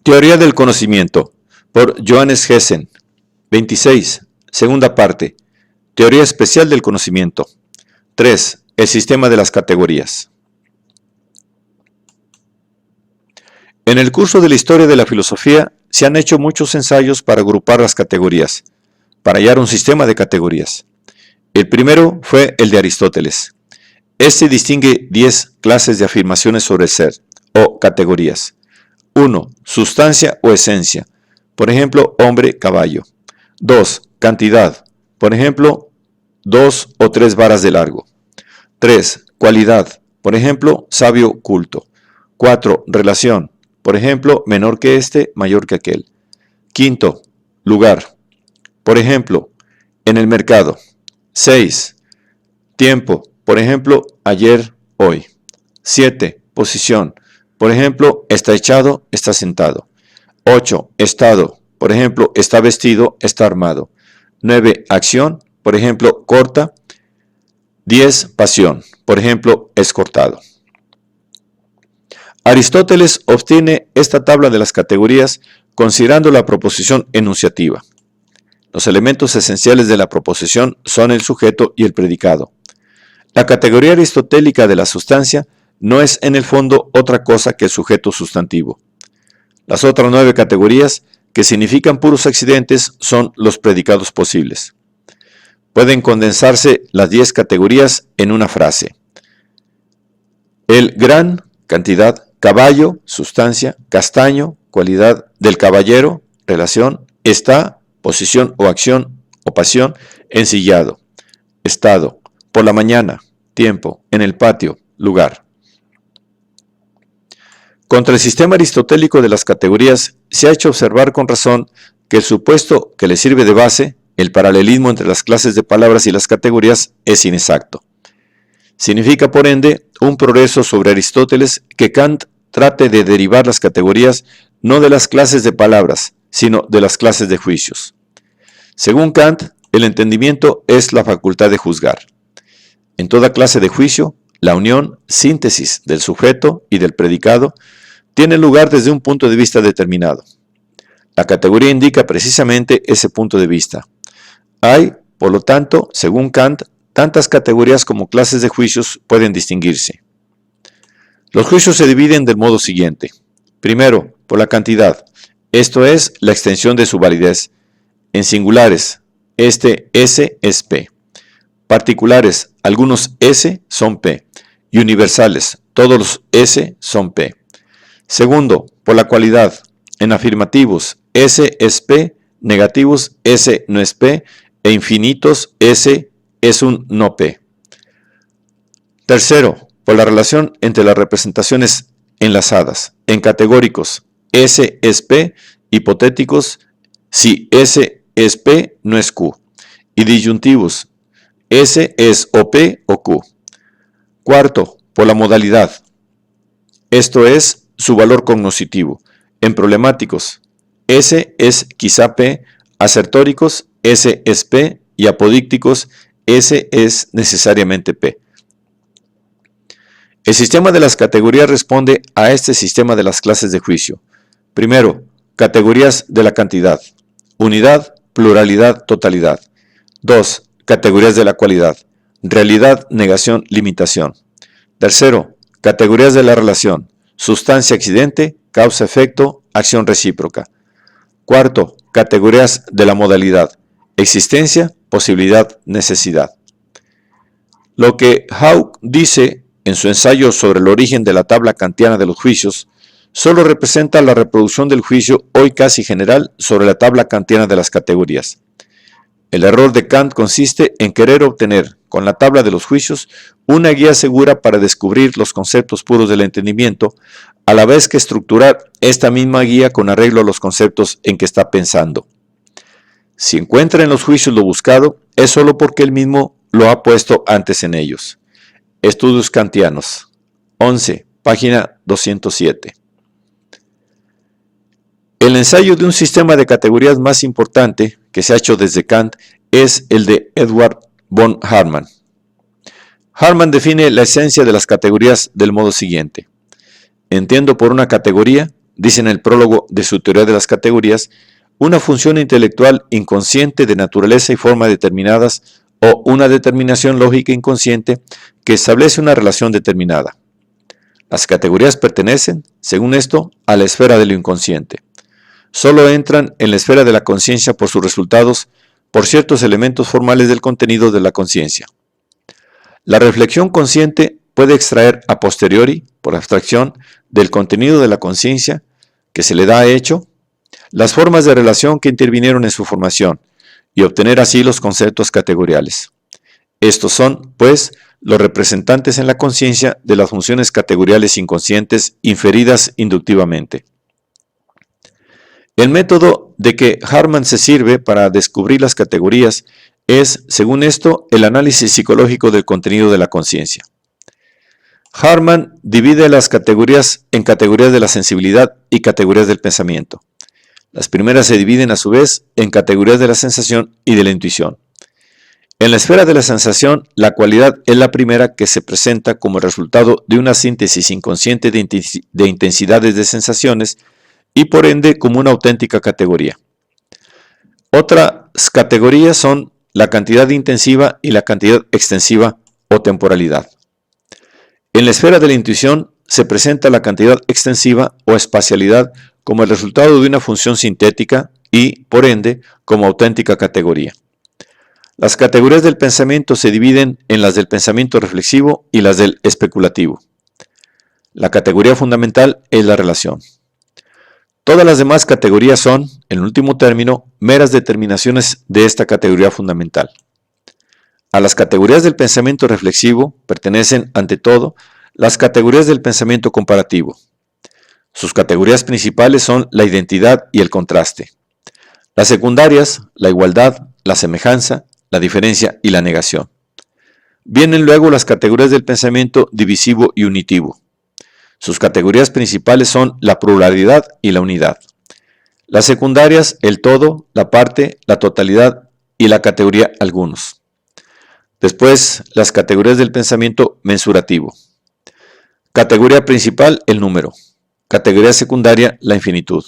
Teoría del conocimiento, por Johannes Hessen. 26. Segunda parte. Teoría especial del conocimiento. 3. El sistema de las categorías. En el curso de la historia de la filosofía se han hecho muchos ensayos para agrupar las categorías, para hallar un sistema de categorías. El primero fue el de Aristóteles. Este distingue 10 clases de afirmaciones sobre el ser, o categorías. 1. Sustancia o esencia, por ejemplo, hombre, caballo. 2. Cantidad, por ejemplo, 2 o 3 varas de largo. 3. Cualidad, por ejemplo, sabio, culto. 4. Relación, por ejemplo, menor que este, mayor que aquel. 5. Lugar, por ejemplo, en el mercado. 6. Tiempo, por ejemplo, ayer, hoy. 7. Posición, por ejemplo, está echado, está sentado. 8. Estado, por ejemplo, está vestido, está armado. 9. Acción, por ejemplo, corta. 10. Pasión, por ejemplo, es cortado. Aristóteles obtiene esta tabla de las categorías considerando la proposición enunciativa. Los elementos esenciales de la proposición son el sujeto y el predicado. La categoría aristotélica de la sustancia no es en el fondo otra cosa que el sujeto sustantivo. Las otras 9 categorías, que significan puros accidentes, son los predicados posibles. Pueden condensarse las 10 categorías en una frase. El gran, cantidad, caballo, sustancia, castaño, cualidad del caballero, relación, está, posición o acción o pasión, ensillado, estado, por la mañana, tiempo, en el patio, lugar. Contra el sistema aristotélico de las categorías se ha hecho observar con razón que el supuesto que le sirve de base, el paralelismo entre las clases de palabras y las categorías, es inexacto. Significa, por ende, un progreso sobre Aristóteles que Kant trate de derivar las categorías no de las clases de palabras, sino de las clases de juicios. Según Kant, el entendimiento es la facultad de juzgar. En toda clase de juicio, la unión, síntesis del sujeto y del predicado tiene lugar desde un punto de vista determinado. La categoría indica precisamente ese punto de vista. Hay, por lo tanto, según Kant, tantas categorías como clases de juicios pueden distinguirse. Los juicios se dividen del modo siguiente. Primero, por la cantidad, esto es, la extensión de su validez. En singulares, este S es P. Particulares, algunos S son P. Y universales, todos los S son P. Segundo, por la cualidad. En afirmativos, S es P, negativos, S no es P, e infinitos, S es un no P. Tercero, por la relación entre las representaciones enlazadas. En categóricos, S es P, hipotéticos, si S es P, no es Q. Y disyuntivos, S es o P o Q. Cuarto, por la modalidad. Esto es su valor cognoscitivo. En problemáticos, S es quizá P, asertóricos, S es P, y apodícticos, S es necesariamente P. El sistema de las categorías responde a este sistema de las clases de juicio. Primero, categorías de la cantidad. Unidad, pluralidad, totalidad. 2. Categorías de la cualidad. Realidad, negación, limitación. Tercero, categorías de la relación. Sustancia, accidente, causa, efecto, acción recíproca. Cuarto, categorías de la modalidad. Existencia, posibilidad, necesidad. Lo que Hauck dice en su ensayo sobre el origen de la tabla kantiana de los juicios solo representa la reproducción del juicio hoy casi general sobre la tabla kantiana de las categorías. El error de Kant consiste en querer obtener, con la tabla de los juicios, una guía segura para descubrir los conceptos puros del entendimiento, a la vez que estructurar esta misma guía con arreglo a los conceptos en que está pensando. Si encuentra en los juicios lo buscado, es solo porque él mismo lo ha puesto antes en ellos. Estudios kantianos. 11, página 207. El ensayo de un sistema de categorías más importante que se ha hecho desde Kant es el de Edward von Harman. Harman define la esencia de las categorías del modo siguiente. Entiendo por una categoría dice en el prólogo de su teoría de las categorías, una función intelectual inconsciente de naturaleza y forma determinadas o una determinación lógica inconsciente que establece una relación determinada. Las categorías pertenecen, según esto, a la esfera de lo inconsciente. Solo entran en la esfera de la conciencia por sus resultados, por ciertos elementos formales del contenido de la conciencia. La reflexión consciente puede extraer a posteriori, por abstracción, del contenido de la conciencia que se le da hecho, las formas de relación que intervinieron en su formación y obtener así los conceptos categoriales. Estos son, pues, los representantes en la conciencia de las funciones categoriales inconscientes inferidas inductivamente. El método de que Harman se sirve para descubrir las categorías es, según esto, el análisis psicológico del contenido de la conciencia. Harman divide las categorías en categorías de la sensibilidad y categorías del pensamiento. Las primeras se dividen a su vez en categorías de la sensación y de la intuición. En la esfera de la sensación, la cualidad es la primera que se presenta como el resultado de una síntesis inconsciente de intensidades de sensaciones y por ende como una auténtica categoría. Otras categorías son la cantidad intensiva y la cantidad extensiva o temporalidad. En la esfera de la intuición se presenta la cantidad extensiva o espacialidad como el resultado de una función sintética y, por ende, como auténtica categoría. Las categorías del pensamiento se dividen en las del pensamiento reflexivo y las del especulativo. La categoría fundamental es la relación. Todas las demás categorías son, en último término, meras determinaciones de esta categoría fundamental. A las categorías del pensamiento reflexivo pertenecen, ante todo, las categorías del pensamiento comparativo. Sus categorías principales son la identidad y el contraste. Las secundarias, la igualdad, la semejanza, la diferencia y la negación. Vienen luego las categorías del pensamiento divisivo y unitivo. Sus categorías principales son la pluralidad y la unidad. Las secundarias, el todo, la parte, la totalidad y la categoría algunos. Después, las categorías del pensamiento mensurativo. Categoría principal, el número. Categoría secundaria, la infinitud.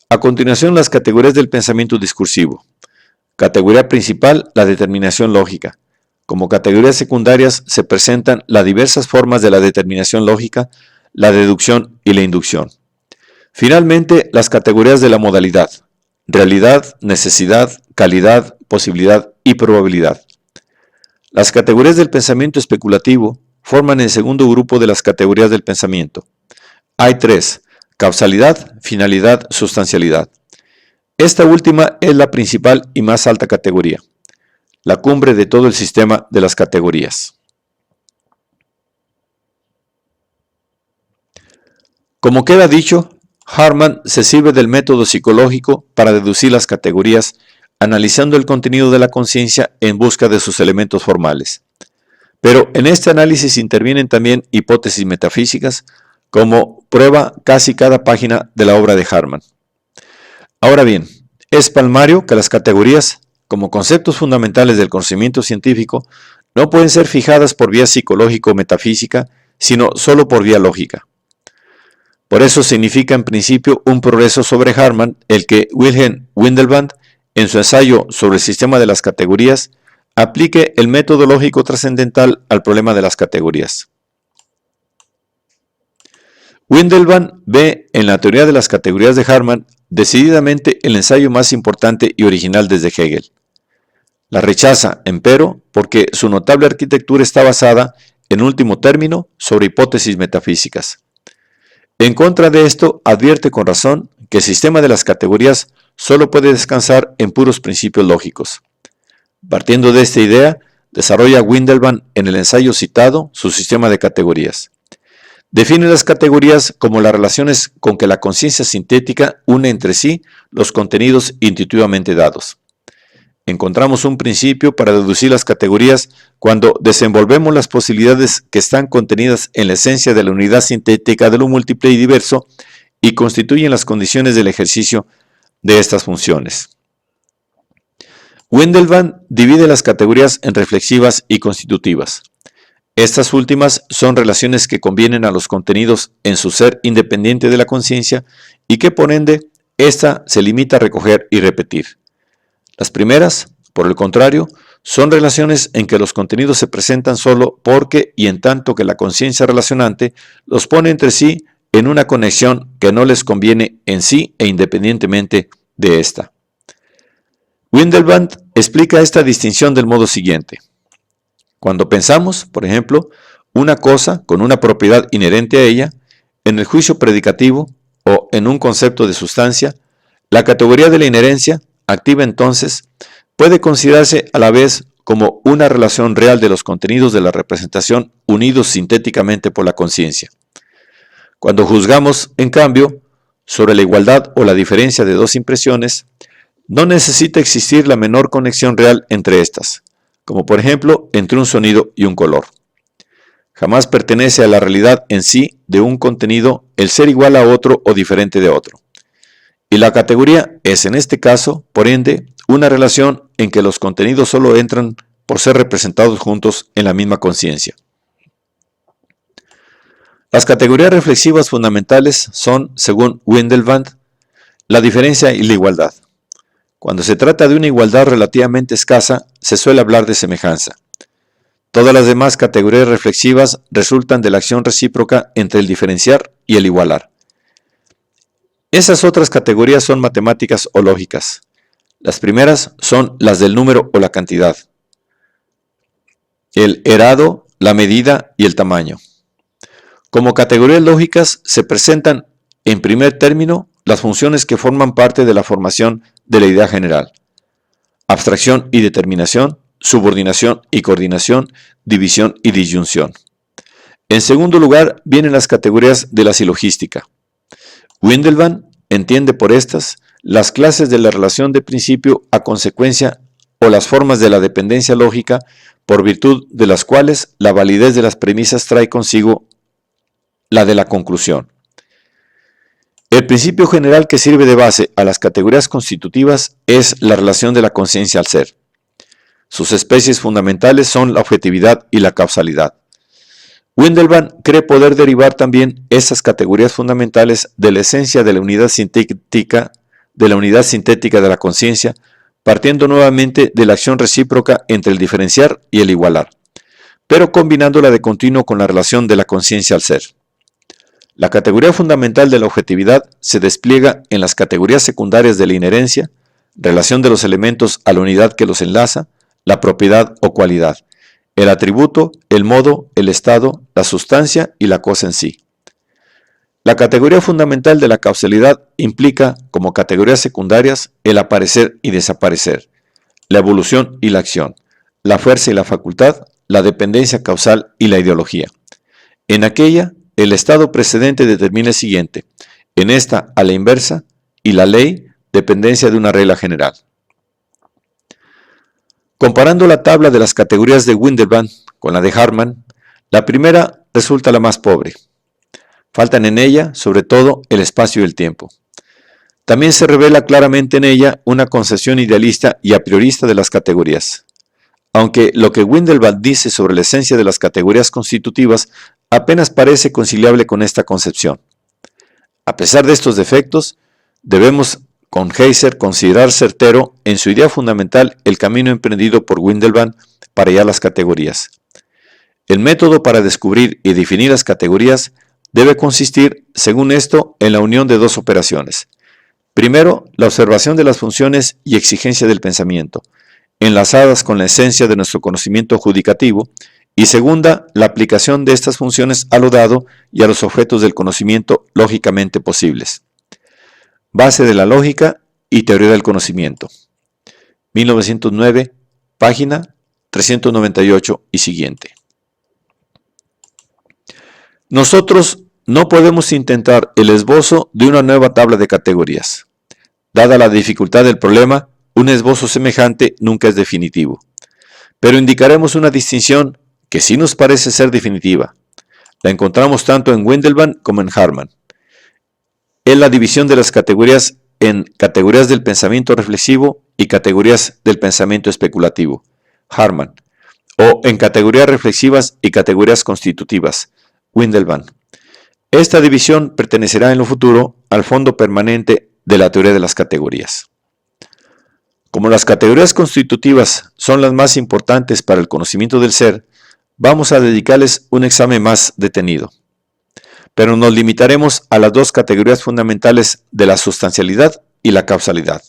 A continuación, las categorías del pensamiento discursivo. Categoría principal, la determinación lógica. Como categorías secundarias se presentan las diversas formas de la determinación lógica, la deducción y la inducción. Finalmente, las categorías de la modalidad. Realidad, necesidad, calidad, posibilidad y probabilidad. Las categorías del pensamiento especulativo forman el segundo grupo de las categorías del pensamiento. Hay tres: causalidad, finalidad, sustancialidad. Esta última es la principal y más alta categoría, la cumbre de todo el sistema de las categorías. Como queda dicho, Harman se sirve del método psicológico para deducir las categorías, analizando el contenido de la conciencia en busca de sus elementos formales. Pero en este análisis intervienen también hipótesis metafísicas, como prueba casi cada página de la obra de Harman. Ahora bien, es palmario que las categorías, como conceptos fundamentales del conocimiento científico, no pueden ser fijadas por vía psicológico-metafísica, sino solo por vía lógica. Por eso significa en principio un progreso sobre Harman el que Wilhelm Windelband, en su ensayo sobre el sistema de las categorías, aplique el método lógico trascendental al problema de las categorías. Windelband ve en la teoría de las categorías de Harman decididamente el ensayo más importante y original desde Hegel. La rechaza, empero, porque su notable arquitectura está basada, en último término, sobre hipótesis metafísicas. En contra de esto, advierte con razón que el sistema de las categorías solo puede descansar en puros principios lógicos. Partiendo de esta idea, desarrolla Windelband en el ensayo citado su sistema de categorías. Define las categorías como las relaciones con que la conciencia sintética une entre sí los contenidos intuitivamente dados. Encontramos un principio para deducir las categorías cuando desenvolvemos las posibilidades que están contenidas en la esencia de la unidad sintética de lo múltiple y diverso y constituyen las condiciones del ejercicio de estas funciones. Windelband divide las categorías en reflexivas y constitutivas. Estas últimas son relaciones que convienen a los contenidos en su ser independiente de la conciencia y que por ende, ésta se limita a recoger y repetir. Las primeras, por el contrario, son relaciones en que los contenidos se presentan solo porque y en tanto que la conciencia relacionante los pone entre sí en una conexión que no les conviene en sí e independientemente de esta. Windelband explica esta distinción del modo siguiente. Cuando pensamos, por ejemplo, una cosa con una propiedad inherente a ella, en el juicio predicativo o en un concepto de sustancia, la categoría de la inherencia, activa entonces, puede considerarse a la vez como una relación real de los contenidos de la representación unidos sintéticamente por la conciencia. Cuando juzgamos, en cambio, sobre la igualdad o la diferencia de dos impresiones, no necesita existir la menor conexión real entre estas, como por ejemplo entre un sonido y un color. Jamás pertenece a la realidad en sí de un contenido el ser igual a otro o diferente de otro. Y la categoría es en este caso, por ende, una relación en que los contenidos solo entran por ser representados juntos en la misma conciencia. Las categorías reflexivas fundamentales son, según Windelband, la diferencia y la igualdad. Cuando se trata de una igualdad relativamente escasa, se suele hablar de semejanza. Todas las demás categorías reflexivas resultan de la acción recíproca entre el diferenciar y el igualar. Esas otras categorías son matemáticas o lógicas. Las primeras son las del número o la cantidad, el erado, la medida y el tamaño. Como categorías lógicas se presentan en primer término las funciones que forman parte de la formación de la idea general: abstracción y determinación, subordinación y coordinación, división y disyunción. En segundo lugar vienen las categorías de la silogística. Windelband entiende por estas las clases de la relación de principio a consecuencia o las formas de la dependencia lógica por virtud de las cuales la validez de las premisas trae consigo la de la conclusión. El principio general que sirve de base a las categorías constitutivas es la relación de la conciencia al ser. Sus especies fundamentales son la objetividad y la causalidad. Windelband cree poder derivar también esas categorías fundamentales de la esencia de la unidad sintética de la conciencia, partiendo nuevamente de la acción recíproca entre el diferenciar y el igualar, pero combinándola de continuo con la relación de la conciencia al ser. La categoría fundamental de la objetividad se despliega en las categorías secundarias de la inherencia, relación de los elementos a la unidad que los enlaza, la propiedad o cualidad, el atributo, el modo, el estado, la sustancia y la cosa en sí. La categoría fundamental de la causalidad implica, como categorías secundarias, el aparecer y desaparecer, la evolución y la acción, la fuerza y la facultad, la dependencia causal y la ideología. En aquella, el estado precedente determina el siguiente, en esta a la inversa, y la ley, dependencia de una regla general. Comparando la tabla de las categorías de Windelband con la de Harman, la primera resulta la más pobre. Faltan en ella, sobre todo, el espacio y el tiempo. También se revela claramente en ella una concepción idealista y a priorista de las categorías. Aunque lo que Windelband dice sobre la esencia de las categorías constitutivas apenas parece conciliable con esta concepción. A pesar de estos defectos, debemos con Heiser considerar certero en su idea fundamental el camino emprendido por Windelband para hallar las categorías. El método para descubrir y definir las categorías debe consistir, según esto, en la unión de dos operaciones. Primero, la observación de las funciones y exigencia del pensamiento, enlazadas con la esencia de nuestro conocimiento judicativo, y segunda, la aplicación de estas funciones a lo dado y a los objetos del conocimiento lógicamente posibles. Base de la lógica y teoría del conocimiento. 1909, página 398 y siguiente. Nosotros no podemos intentar el esbozo de una nueva tabla de categorías. Dada la dificultad del problema, un esbozo semejante nunca es definitivo. Pero indicaremos una distinción que sí nos parece ser definitiva. La encontramos tanto en Windelband como en Harman. Es la división de las categorías en categorías del pensamiento reflexivo y categorías del pensamiento especulativo. Harman. o en categorías reflexivas y categorías constitutivas, Windelband. Esta división pertenecerá en lo futuro al fondo permanente de la teoría de las categorías. Como las categorías constitutivas son las más importantes para el conocimiento del ser, vamos a dedicarles un examen más detenido. Pero nos limitaremos a las dos categorías fundamentales de la sustancialidad y la causalidad.